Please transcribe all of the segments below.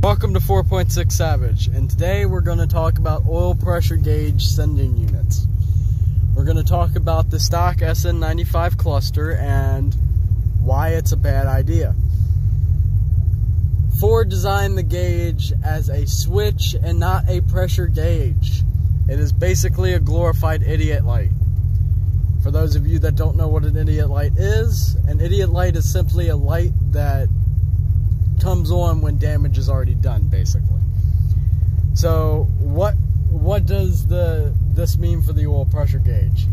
Welcome to 4.6 Savage, and today we're going to talk about oil pressure gauge sending units. We're going to talk about the stock SN95 cluster and why it's a bad idea. Ford designed the gauge as a switch and not a pressure gauge. It is basically a glorified idiot light. For those of you that don't know what an idiot light is, an idiot light is simply a light that comes on when damage is already done, basically. So what does this mean for the oil pressure gauge?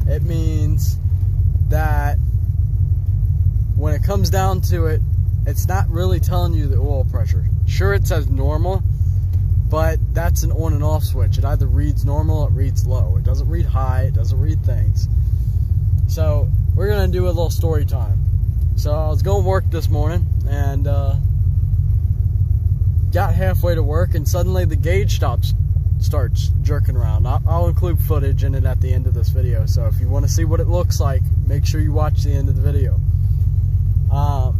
It means that when it comes down to it, it's not really telling you the oil pressure. Sure, it says normal, but that's an on and off switch. It either reads normal or it reads low. It doesn't read high, it doesn't read things. So we're gonna do a little story time. So I was going to work this morning and got halfway to work, and suddenly the gauge starts jerking around. I'll include footage in it at the end of this video, so if you want to see what it looks like, make sure you watch the end of the video. But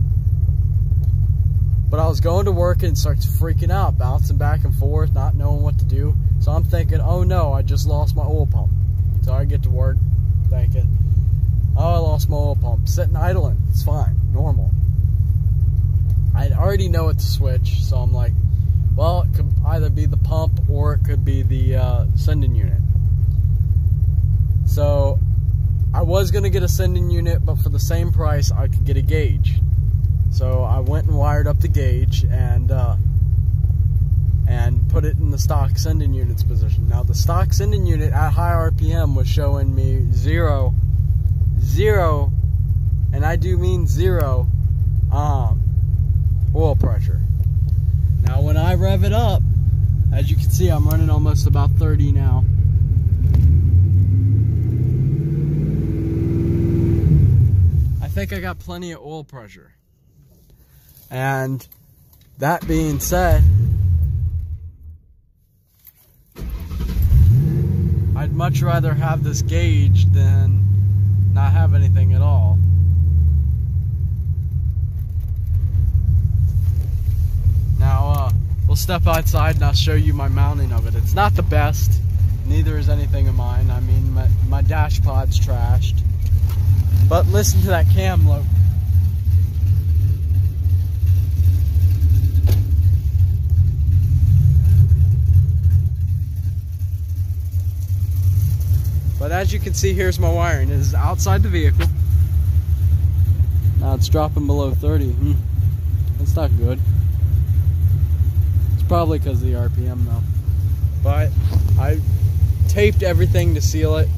I was going to work and it starts freaking out, bouncing back and forth, not knowing what to do. So I'm thinking, oh no, I just lost my oil pump. So I get to work thinking, oh, I lost my oil pump. Sitting idling, it's fine, normal. I already know it to switch, so I'm like, well, it could either be the pump or it could be the sending unit. So I was going to get a sending unit, but for the same price, I could get a gauge. So I went and wired up the gauge and put it in the stock sending unit's position. Now the stock sending unit at high RPM was showing me zero, and I do mean zero, oil pressure. Now when I rev it up, as you can see, I'm running almost about 30 now. I think I got plenty of oil pressure. And that being said, I'd much rather have this gauge than not have anything at all. Now, we'll step outside and I'll show you my mounting of it. It's not the best, neither is anything of mine. I mean, my dash pod's trashed. But listen to that cam load. But as you can see, here's my wiring. It is outside the vehicle. Now it's dropping below 30. That's not good. It's probably because of the RPM though. But I taped everything to seal it.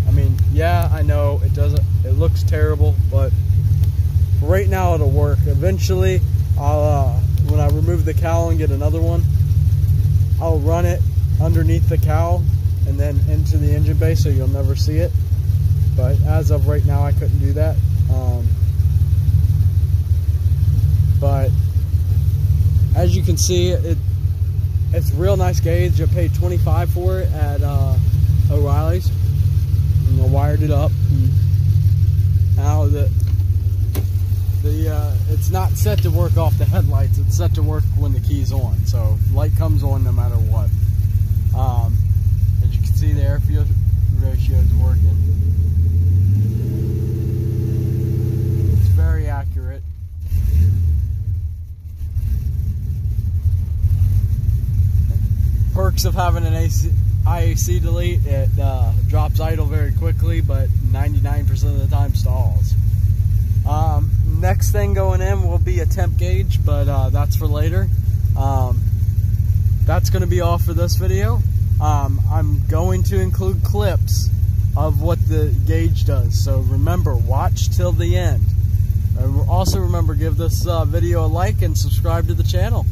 I mean, yeah, I know it looks terrible, but right now it'll work. Eventually, I'll when I remove the cowl and get another one, I'll run it underneath the cowl and then into the engine bay so you'll never see it. But as of right now, I couldn't do that. But as you can see, it's a real nice gauge. I paid $25 for it at O'Reilly's, and I wired it up. And now it's not set to work off the headlights. It's set to work when the key's on. So light comes on no matter what. As you can see, the air fuel ratio is working. It's very accurate. Perks of having an IAC delete, it drops idle very quickly, but 99% of the time stalls. Next thing going in will be a temp gauge, but that's for later. That's going to be all for this video. I'm going to include clips of what the gauge does, so remember, watch till the end. And also remember, give this video a like and subscribe to the channel.